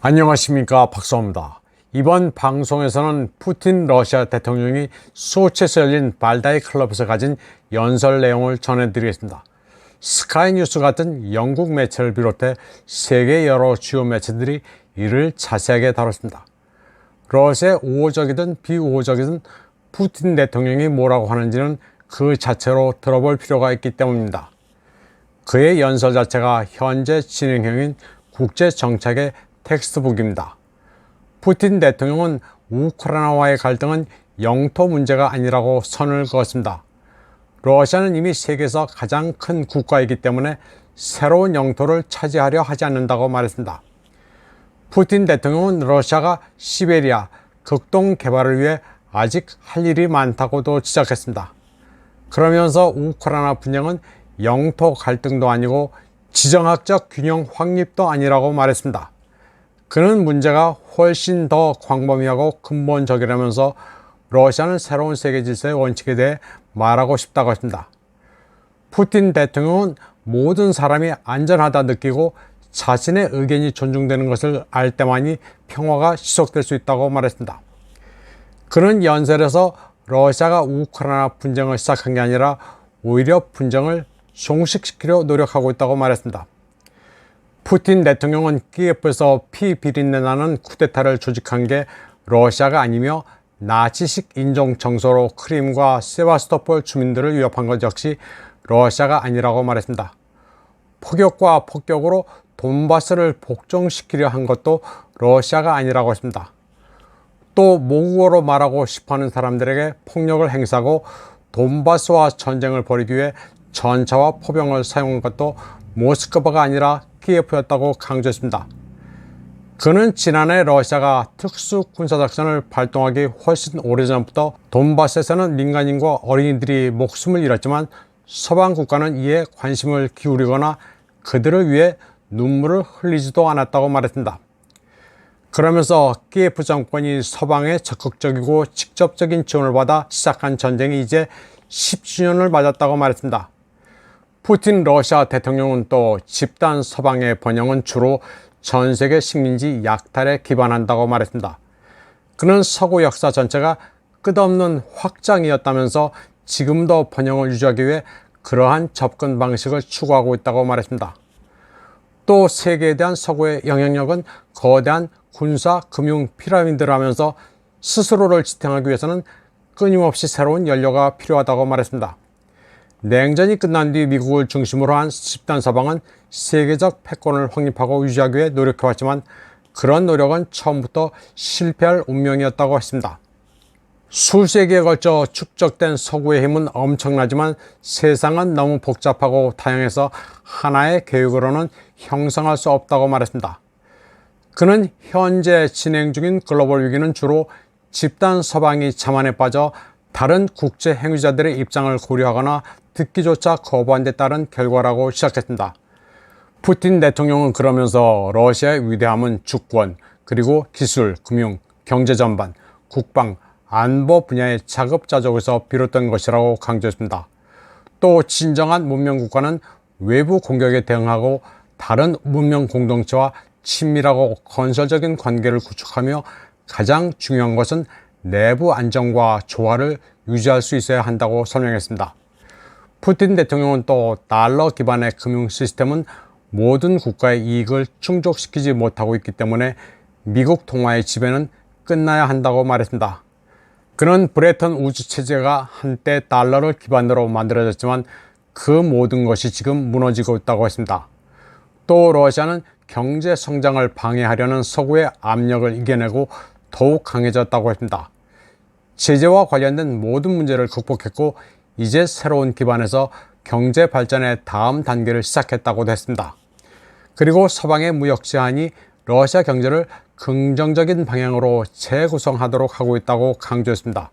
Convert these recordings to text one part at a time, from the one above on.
안녕하십니까, 박수호입니다. 이번 방송에서는 푸틴 러시아 대통령이 소치에서 열린 발다이 클럽에서 가진 연설 내용을 전해드리겠습니다. 스카이뉴스 같은 영국 매체를 비롯해 세계 여러 주요 매체들이 이를 자세하게 다뤘습니다. 러시아의 우호적이든 비우호적이든 푸틴 대통령이 뭐라고 하는지는 그 자체로 들어볼 필요가 있기 때문입니다. 그의 연설 자체가 현재 진행형인 국제정책의 텍스트북입니다. 푸틴 대통령은 우크라이나와의 갈등은 영토 문제가 아니라고 선을 그었습니다. 러시아는 이미 세계에서 가장 큰 국가이기 때문에 새로운 영토를 차지하려 하지 않는다고 말했습니다. 푸틴 대통령은 러시아가 시베리아 극동 개발을 위해 아직 할 일이 많다고도 지적했습니다. 그러면서 우크라이나 분쟁은 영토 갈등도 아니고 지정학적 균형 확립도 아니라고 말했습니다. 그는 문제가 훨씬 더 광범위하고 근본적이라면서 러시아는 새로운 세계 질서의 원칙에 대해 말하고 싶다고 했습니다. 푸틴 대통령은 모든 사람이 안전하다 느끼고 자신의 의견이 존중되는 것을 알 때만이 평화가 지속될 수 있다고 말했습니다. 그는 연설에서 러시아가 우크라이나 분쟁을 시작한 게 아니라 오히려 분쟁을 종식시키려 노력하고 있다고 말했습니다. 푸틴 대통령은 키예프에서 피 비린내 나는 쿠데타를 조직한 게 러시아가 아니며 나치식 인종 정서로 크림과 세바스토폴 주민들을 위협한 것 역시 러시아가 아니라고 말했습니다. 폭격과 폭격으로 돈바스를 복종시키려 한 것도 러시아가 아니라고 했습니다. 또 모국어로 말하고 싶어하는 사람들에게 폭력을 행사하고 돈바스와 전쟁을 벌이기 위해 전차와 포병을 사용한 것도 모스크바가 아니라 키예프였다고 강조했습니다. 그는 지난해 러시아가 특수 군사작전을 발동하기 훨씬 오래전부터 돈바스에서는 민간인과 어린이들이 목숨을 잃었지만 서방 국가는 이에 관심을 기울이거나 그들을 위해 눈물을 흘리지도 않았다고 말했습니다. 그러면서 키예프 정권이 서방의 적극적이고 직접적인 지원을 받아 시작한 전쟁이 이제 10주년을 맞았다고 말했습니다. 푸틴 러시아 대통령은 또 집단 서방의 번영은 주로 전 세계 식민지 약탈에 기반한다고 말했습니다. 그는 서구 역사 전체가 끝없는 확장이었다면서 지금도 번영을 유지하기 위해 그러한 접근 방식을 추구하고 있다고 말했습니다. 또 세계에 대한 서구의 영향력은 거대한 군사, 금융 피라미드라면서 스스로를 지탱하기 위해서는 끊임없이 새로운 연료가 필요하다고 말했습니다. 냉전이 끝난 뒤 미국을 중심으로 한 집단 서방은 세계적 패권을 확립하고 유지하기 위해 노력해왔지만 그런 노력은 처음부터 실패할 운명이었다고 했습니다. 수세기에 걸쳐 축적된 서구의 힘은 엄청나지만 세상은 너무 복잡하고 다양해서 하나의 계획으로는 형성할 수 없다고 말했습니다. 그는 현재 진행 중인 글로벌 위기는 주로 집단 서방이 자만에 빠져 다른 국제 행위자들의 입장을 고려하거나 듣기조차 거부한 데 따른 결과라고 시작했습니다. 푸틴 대통령은 그러면서 러시아의 위대함은 주권, 그리고 기술, 금융, 경제 전반, 국방, 안보 분야의 자급자족에서 비롯된 것이라고 강조했습니다. 또 진정한 문명 국가는 외부 공격에 대응하고 다른 문명 공동체와 친밀하고 건설적인 관계를 구축하며 가장 중요한 것은 내부 안정과 조화를 유지할 수 있어야 한다고 설명했습니다. 푸틴 대통령은 또 달러 기반의 금융 시스템은 모든 국가의 이익을 충족시키지 못하고 있기 때문에 미국 통화의 지배는 끝나야 한다고 말했습니다. 그는 브레튼 우주 체제가 한때 달러를 기반으로 만들어졌지만 그 모든 것이 지금 무너지고 있다고 했습니다. 또 러시아는 경제 성장을 방해하려는 서구의 압력을 이겨내고 더욱 강해졌다고 했습니다. 제재와 관련된 모든 문제를 극복했고 이제 새로운 기반에서 경제 발전의 다음 단계를 시작했다고도 했습니다. 그리고 서방의 무역 제한이 러시아 경제를 긍정적인 방향으로 재구성하도록 하고 있다고 강조했습니다.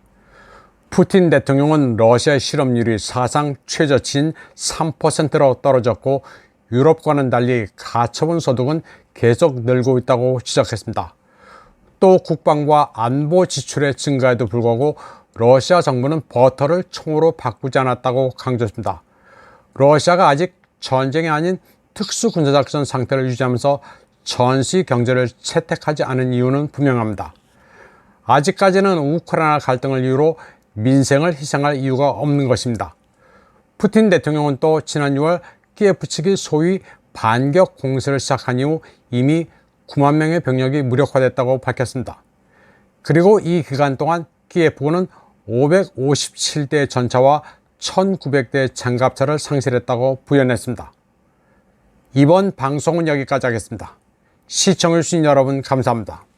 푸틴 대통령은 러시아의 실업률이 사상 최저치인 3%로 떨어졌고 유럽과는 달리 가처분 소득은 계속 늘고 있다고 지적했습니다. 또 국방과 안보 지출의 증가에도 불구하고 러시아 정부는 버터를 총으로 바꾸지 않았다고 강조했습니다. 러시아가 아직 전쟁이 아닌 특수군사작전 상태를 유지하면서 전시 경제를 채택하지 않은 이유는 분명합니다. 아직까지는 우크라이나 갈등을 이유로 민생을 희생할 이유가 없는 것입니다. 푸틴 대통령은 또 지난 6월 키예프 측이 소위 반격 공세를 시작한 이후 이미 9만 명의 병력이 무력화됐다고 밝혔습니다. 그리고 이 기간 동안 키예프군은 557대 전차와 1900대 장갑차를 상실했다고 부연했습니다. 이번 방송은 여기까지 하겠습니다. 시청해주신 여러분 감사합니다.